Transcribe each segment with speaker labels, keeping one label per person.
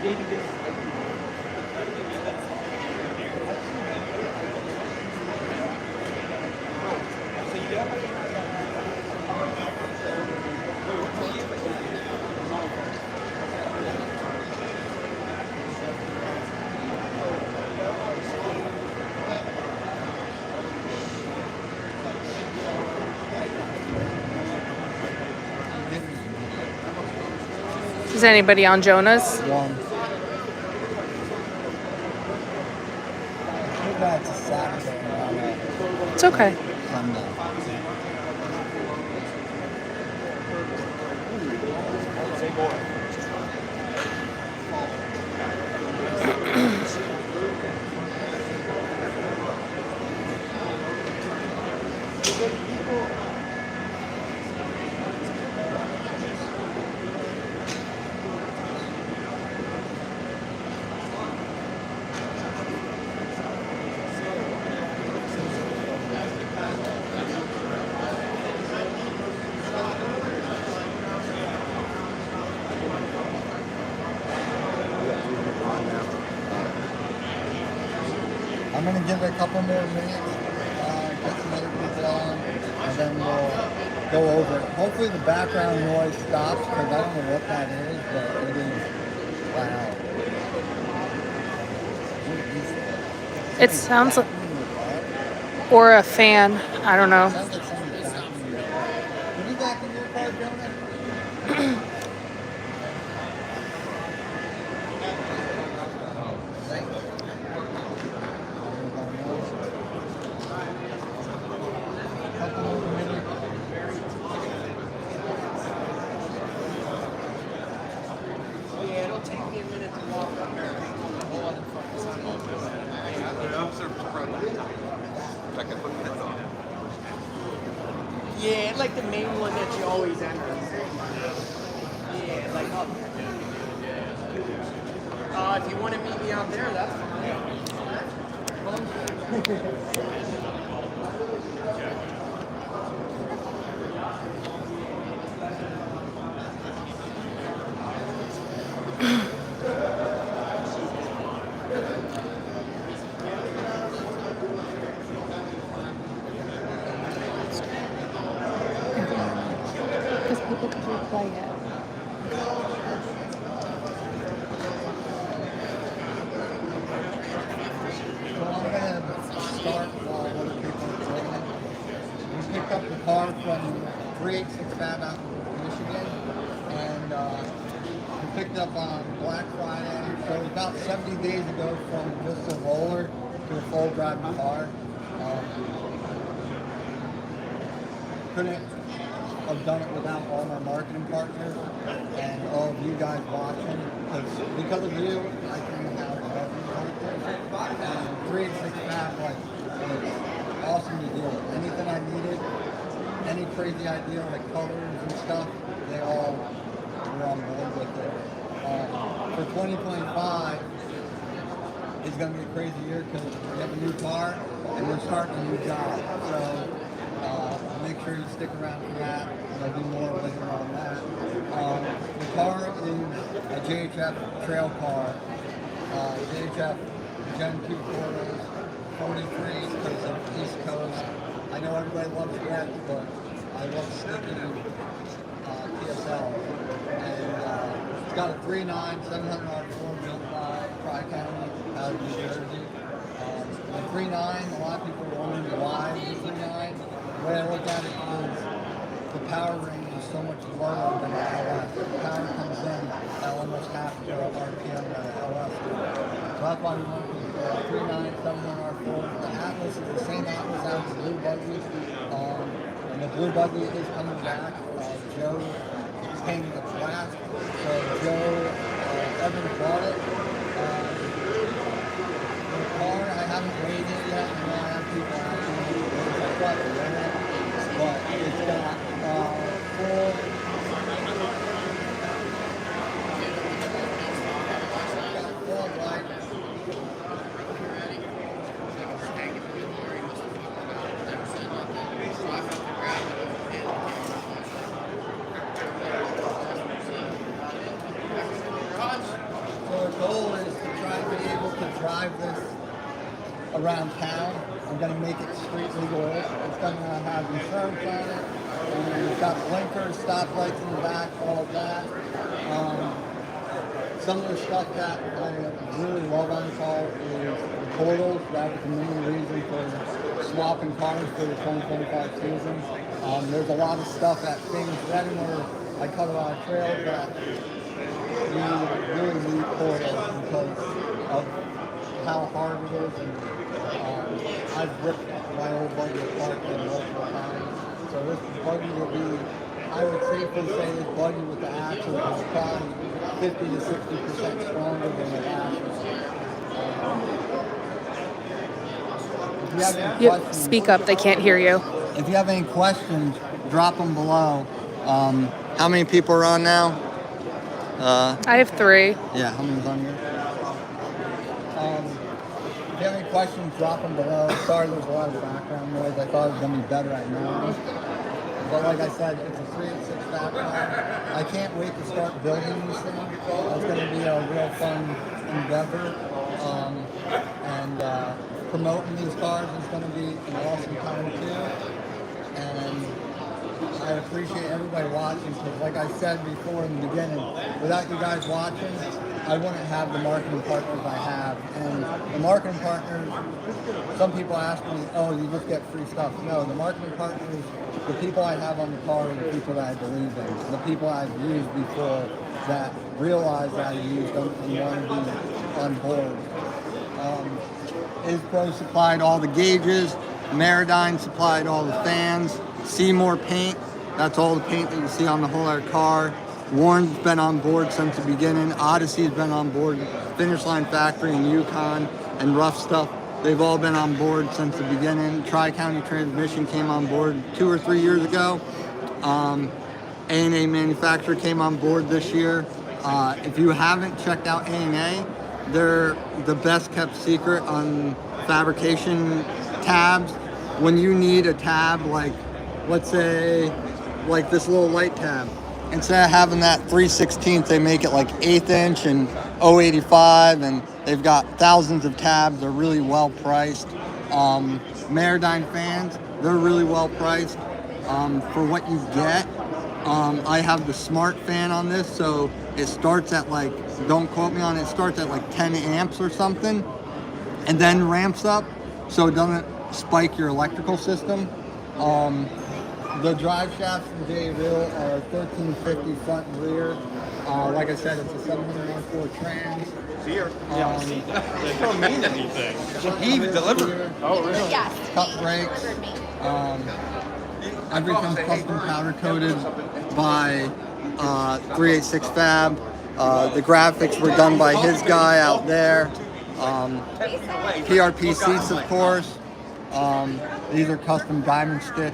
Speaker 1: Is anybody on Jonah's?
Speaker 2: One. It's a Saturday.
Speaker 1: It's okay.
Speaker 2: Sunday. I'm going to give it a couple more minutes, get some other people on, and then we'll go over it. Hopefully the background noise stops, because I don't know what that is, but it is loud.
Speaker 1: It sounds like, or a fan. I don't know.
Speaker 2: It sounds like somebody's vacuuming in your car. Can you vacuum your car, Jonah?
Speaker 3: Yeah, like the main one that you always enter. Yeah, like up. If you want to meet me out there, that's
Speaker 1: Because people can replay it.
Speaker 2: So I'm going to start while other people are joining. We picked up the car from 3865 out in Michigan, and we picked it up on Black Friday. So it was about 70 days ago from just a roller to a full driving car. Couldn't have done it without all my marketing partners and all of you guys watching. Because of you, I can have marketing partners. And 365 was awesome to deal with. Anything I needed, any crazy idea like colors and stuff, they all were on board with it. For 2025, it's going to be a crazy year because we have a new car and we're starting a new job. So make sure you stick around for that. There'll be more later on that. The car is a JHF trail car. JHF Gen 2 quarters, 43 because of East Coast. I know everybody loves Rex, but I love sticky PSL. And it's got a 3.9, 700 R4 built by tricounty out of New Jersey. The 3.9, a lot of people are wondering why the 3.9. The way I look at it is the power range is so much lower than the LS. The power comes in at almost half the RPM that the LS does. So that's why we went with the 3.9, 700 R4. The Atlas is the same Atlas as the Blue Buggy. And the Blue Buggy is coming back. Joe came to the flat. So Joe, Evan bought it. The car, I haven't weighed it yet. I know I have people asking me. I thought to weigh it. But it's got full light. around town. I'm going to make it street legal. It's going to have insurance on it. And it's got blinkers, stoplights in the back, all of that. Some of the stuff that I really love on the car is the portals. That was the main reason for swapping cars for the 2025 season. There's a lot of stuff at things then where I cut a lot of trails that we really need portals because of how hard it is. And I've ripped my old buggy apart multiple times. So this buggy will be, I would safely say this buggy with the axle is probably 50 to 60% stronger than the last one. If you have any questions,
Speaker 1: Speak up, they can't hear you.
Speaker 2: if you have any questions, drop them below. How many people are on now?
Speaker 1: I have 3.
Speaker 2: Yeah, how many's on here? If you have any questions, drop them below. Sorry there's a lot of background noise. I thought it was going to be better at night. But like I said, it's a 386 background. I can't wait to start building these things. It's going to be a real fun endeavor. And promoting these cars is going to be an awesome time too. And I appreciate everybody watching because like I said before in the beginning, without you guys watching, I wouldn't have the marketing partners I have. And the marketing partners, some people ask me, oh, you just get free stuff. No, the marketing partners, the people I have on the car are the people that I believe in, the people I've used before that realize that I used them and want to be on board. ISPRO supplied all the gauges, Meridyne supplied all the fans, Seymour Paint, that's all the paint that you see on the whole of our car. Warren's been on board since the beginning. Odyssey's been on board. Finish Line Factory in Yukon and Ruffstuff, they've all been on board since the beginning. Tricounty Transmission came on board 2 or 3 years ago. A&A Manufacturer came on board this year. If you haven't checked out A&A, they're the best kept secret on fabrication tabs. When you need a tab, like let's say like this little light tab, instead of having that 3/16, they make it like 1/8 inch and 0.85, and they've got thousands of tabs. They're really well priced. Meridyne fans, they're really well priced for what you get. I have the smart fan on this, so it starts at like, don't quote me on it, it starts at like 10 amps or something, and then ramps up so it doesn't spike your electrical system. The drive shafts from JE Reel are 1350 front and rear. Like I said, it's a 704 trans.
Speaker 4: They don't mean anything. He delivered.
Speaker 3: Oh, really?
Speaker 5: Yes.
Speaker 2: Cup brakes. Everything's custom powder coated by 386 Fab. The graphics were done by his guy out there. PRP seats, of course. These are custom diamond stitch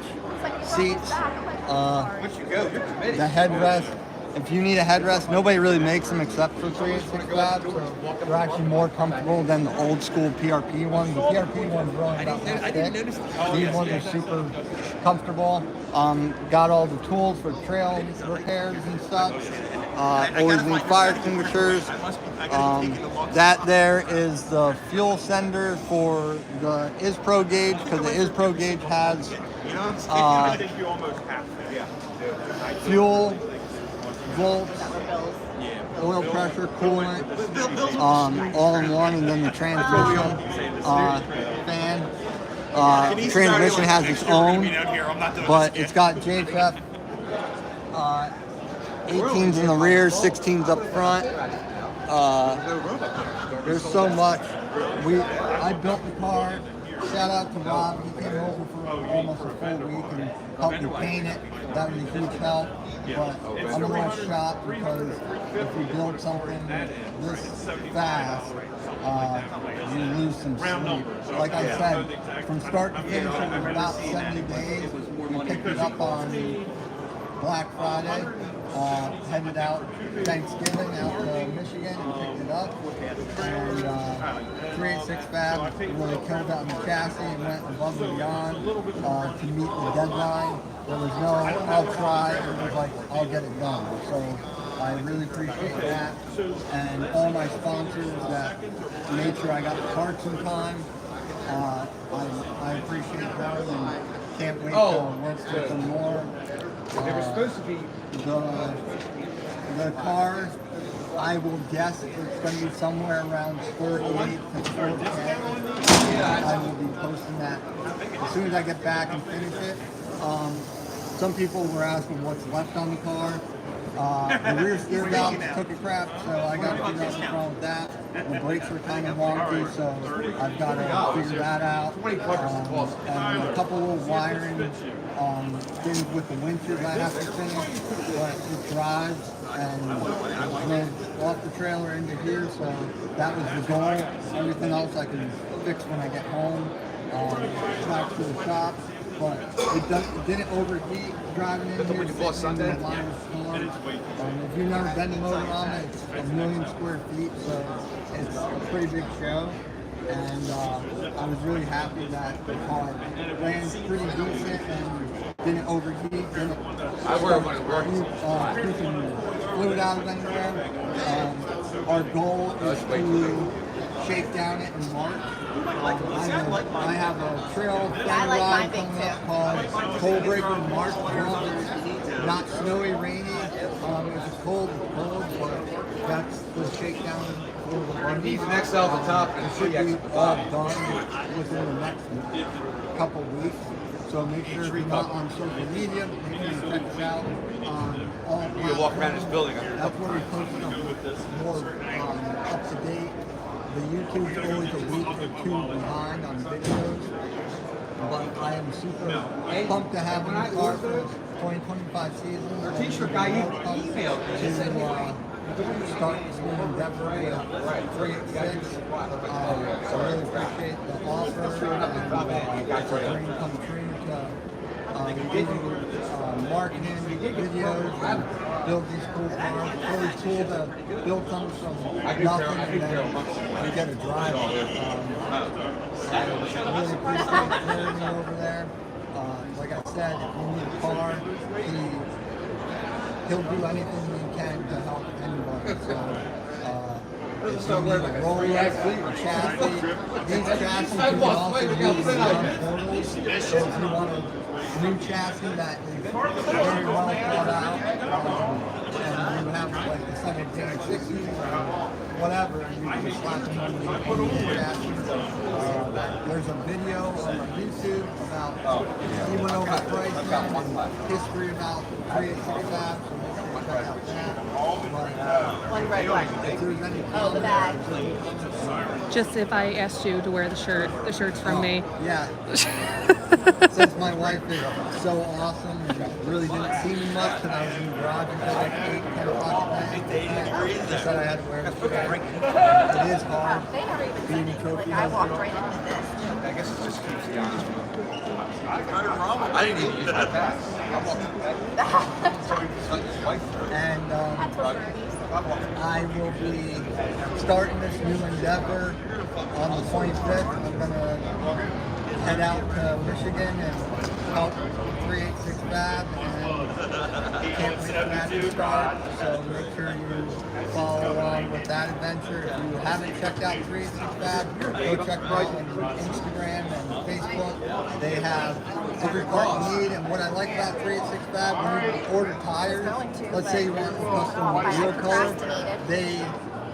Speaker 2: seats. The headrest. If you need a headrest, nobody really makes them except for 386 Fab. So they're actually more comfortable than the old school PRP ones. The PRP ones are only about that thick. These ones are super comfortable. Got all the tools for trail repairs and stuff. Always need fire extinguishers. That there is the fuel sender for the ISPRO gauge, because the ISPRO gauge has fuel, volts, oil pressure, coolant, all in one, and then the transmission fan. Transmission has its own, but it's got JFF 18s in the rear, 16s up front. There's so much. I built the car. Shout out to Rob. He came over for almost a full week and helped me paint it. That was a huge help. But I'm a little shocked because if you build something this fast, you lose some sleep. Like I said, from start to finish, it was about 70 days. We picked it up on Black Friday. Headed out Thanksgiving out to Michigan and picked it up. And 386 Fab really killed out in the chassis and went above and beyond to meet the deadline. There was no, I'll try, it was like, I'll get it done. So I really appreciate that. And all my sponsors that made sure I got the parts in time. I appreciate those and can't wait to work with them more.
Speaker 5: They were supposed to be.
Speaker 2: The car, I will guess it's going to be somewhere around 38 to 40. I will be posting that as soon as I get back and finish it. Some people were asking what's left on the car. The rear steer valve took a crap, so I got to figure out what's wrong with that. The brakes were kind of wonky, so I've got to figure that out. And a couple little wiring things with the winches I have to finish, but it drives and drove off the trailer into here, so that was the goal. Everything else I can fix when I get home, back to the shop. But it didn't overheat driving in here. Sitting in the line of storm. If you've never been to motor on it, it's 1 million square feet, so it's a pretty big show. And I was really happy that the car ran pretty decent and didn't overheat. Didn't keeping fluid out of anywhere. Our goal is to shake down it in March. I have a trail ride coming up called Cold Breaker in March. Not snowy, rainy. It's cold, but that's the shakedown for the Buggy.
Speaker 5: Next out the top,
Speaker 2: it should be all done within the next couple weeks. So make sure if you're not on social media, make sure you check us out.
Speaker 5: You can walk around this building.
Speaker 2: That's where we post up more up to date. The YouTube's always a week or two behind on videos, but I am super pumped to have in the car for the 2025 season.
Speaker 5: T-shirt guy emailed
Speaker 2: to start this new endeavor with 386. So I really appreciate the offer, and it's a dream come true to do marketing, videos, and build these cool cars. It's always cool to build something from nothing and then you get to drive it. I really appreciate Jeremy over there. Like I said, if you need a car, he'll do anything he can to help anybody. So, if you need a roller, a chassis, these chassis can be also used in portals. So if you want a new chassis that is very well thought out, and you have like the 1760 or whatever, and you can slap them on the chassis. There's a video on YouTube about, he went over pricing and history about 386 fab, so check out that.
Speaker 6: One red one.
Speaker 2: If there's any
Speaker 6: Oh, the bag.
Speaker 1: Just if I asked you to wear the shirt's from me.
Speaker 2: Yeah. Since my wife is so awesome and really didn't see me much because I was in the garage until like 8, 10 o'clock at night, she said I had to wear a shirt. It is hard.
Speaker 6: They never even
Speaker 2: Being
Speaker 6: said
Speaker 2: a
Speaker 6: it.
Speaker 2: trophy
Speaker 6: Like, I walked
Speaker 2: hunter.
Speaker 6: right into this.
Speaker 5: I guess it just keeps the honest. I didn't even use my pass.
Speaker 2: And
Speaker 6: That's what we're used to.
Speaker 2: I will be starting this new endeavor on the 25th. I'm going to head out to Michigan and help 386 Fab, and can't wait for that to start. So make sure you follow along with that adventure. If you haven't checked out 386 Fab, go check them out on Instagram and Facebook. They have every part you need, and what I like about 386 Fab, when you order tires, let's say you want a custom wheel color,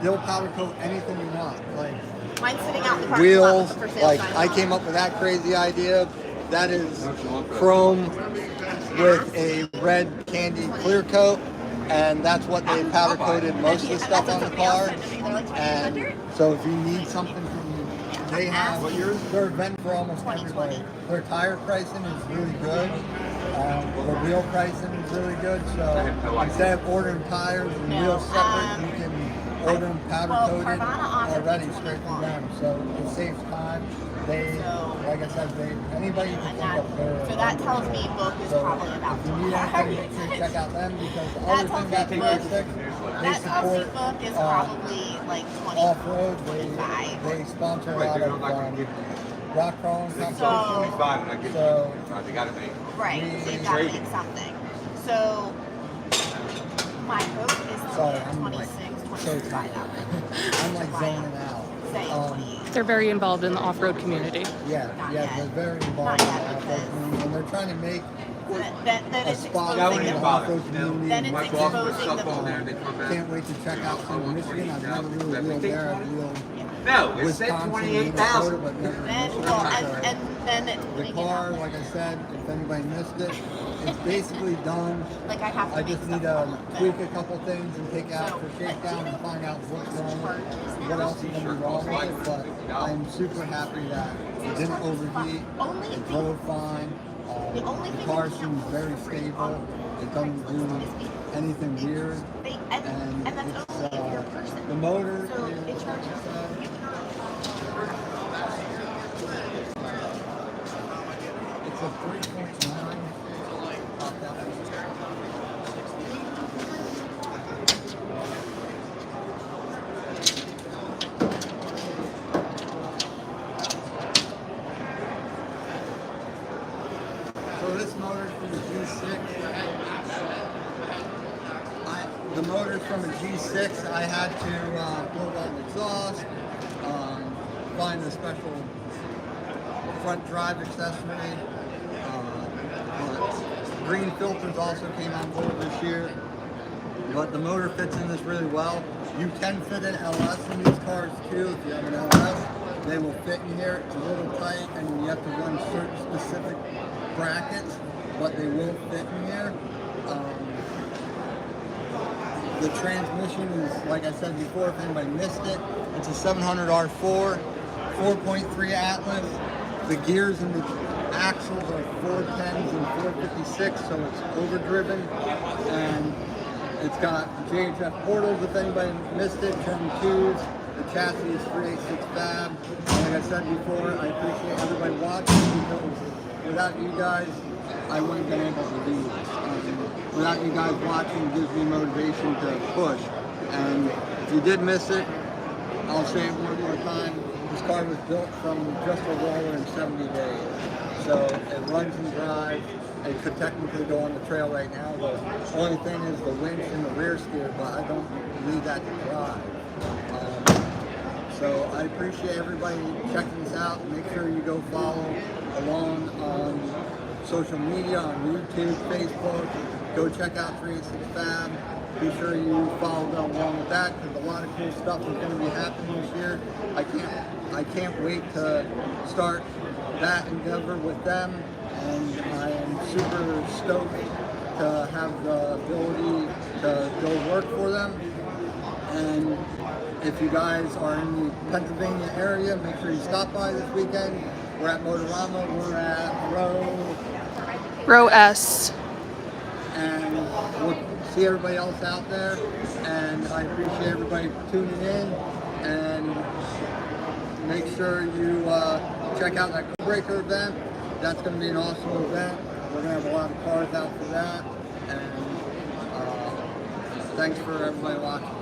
Speaker 2: they'll powder coat anything you want. Like
Speaker 6: Mine's sitting out in the parking lot
Speaker 2: wheels,
Speaker 6: for sale
Speaker 2: like
Speaker 6: sign
Speaker 2: I
Speaker 6: on.
Speaker 2: came up with that crazy idea. That is chrome with a red candy clear coat, and that's what they powder coated most of the stuff on the car. And so if you need something from, they have, they're a vendor for almost everybody. Their tire pricing is really good. Their wheel pricing is really good. So instead of ordering tires and wheels separate, you can order them powder coated already straight from them. So it saves time. They, like I said, anybody can think of their.
Speaker 6: So that tells me book is
Speaker 2: So
Speaker 6: probably about
Speaker 2: if you need anything, make sure you check out them, because the other thing about 386, they
Speaker 6: that tells me
Speaker 2: support
Speaker 6: book is probably like 20.
Speaker 2: off-road. They sponsor a lot of rock crawling competitions. So
Speaker 5: They got to make.
Speaker 6: Right, so you've got to make something. So my hope is to
Speaker 2: Sorry,
Speaker 6: make
Speaker 2: I'm like
Speaker 6: 26,
Speaker 2: so
Speaker 6: 25 out.
Speaker 2: I'm like zoning out.
Speaker 6: Say 20.
Speaker 1: They're very involved in the off-road community.
Speaker 2: Yeah,
Speaker 6: Not
Speaker 2: yeah,
Speaker 6: yet.
Speaker 2: they're very involved in
Speaker 6: Not
Speaker 2: the
Speaker 6: yet,
Speaker 2: off-road community, and they're trying to make
Speaker 6: Then
Speaker 2: a
Speaker 6: it's
Speaker 2: spot
Speaker 5: That
Speaker 2: in
Speaker 5: wouldn't
Speaker 2: the
Speaker 5: even bother.
Speaker 2: off-road community.
Speaker 6: Then
Speaker 2: and
Speaker 6: it's
Speaker 5: My boss puts
Speaker 6: exposing
Speaker 5: stuff
Speaker 6: the
Speaker 5: on there and they come back.
Speaker 2: can't wait to check out some of Michigan. I've never really wheeled there. I've wheeled
Speaker 5: No, it said
Speaker 2: Wisconsin,
Speaker 5: 28,000.
Speaker 2: Minnesota, but never
Speaker 6: Then,
Speaker 2: Michigan.
Speaker 6: well,
Speaker 2: So
Speaker 6: and then it,
Speaker 2: the car, like I said, if anybody missed it, it's basically done.
Speaker 6: like I have to
Speaker 2: I
Speaker 6: make
Speaker 2: just need
Speaker 6: stuff
Speaker 2: to
Speaker 6: on it.
Speaker 2: tweak a couple things and take it out
Speaker 6: So,
Speaker 2: for
Speaker 6: like,
Speaker 2: shakedown and find out what's wrong, what else is going to be wrong with it. But I'm super happy that it didn't overheat. It drove fine. The car seems very stable. It doesn't do anything weird. And
Speaker 6: that's
Speaker 2: it's,
Speaker 6: only if you're a person.
Speaker 2: the motor
Speaker 6: So
Speaker 2: is,
Speaker 6: it charges.
Speaker 2: it's a 3.9. So this motor's from a G6. The motor's from a G6. I had to build out an exhaust, find a special front drive accessory. But green filters also came on board this year. But the motor fits in this really well. You can fit an LS in these cars too. If you have an LS, they will fit in here. It's a little tight and you have to run certain specific brackets, but they will fit in here. The transmission is, like I said before, if anybody missed it, it's a 700 R4, 4.3 Atlas. The gears and the axles are 410s and 456, so it's overdriven. And it's got JHF portals, if anybody missed it, trim 2s. The chassis is 386 fab. Like I said before, I appreciate everybody watching because without you guys, I wouldn't have been able to do this. Without you guys watching, it gives me motivation to push. And if you did miss it, I'll say it one more time. This car was built from just a roller in 70 days. So it runs and drives. It could technically go on the trail right now. The only thing is the winch and the rear steer, but I don't need that to drive. So I appreciate everybody checking this out. Make sure you go follow along on social media, on YouTube, Facebook. Go check out 386 Fab. Be sure you follow along with that because a lot of cool stuff is going to be happening this year. I can't wait to start that endeavor with them, and I am super stoked to have the ability to go work for them. And if you guys are in the Pennsylvania area, make sure you stop by this weekend. We're at Motorama. We're at
Speaker 1: Row S.
Speaker 2: and we'll see everybody else out there. And I appreciate everybody tuning in. And make sure you check out that Breaker event. That's going to be an awesome event. We're going to have a lot of cars out for that. And thanks for everybody watching.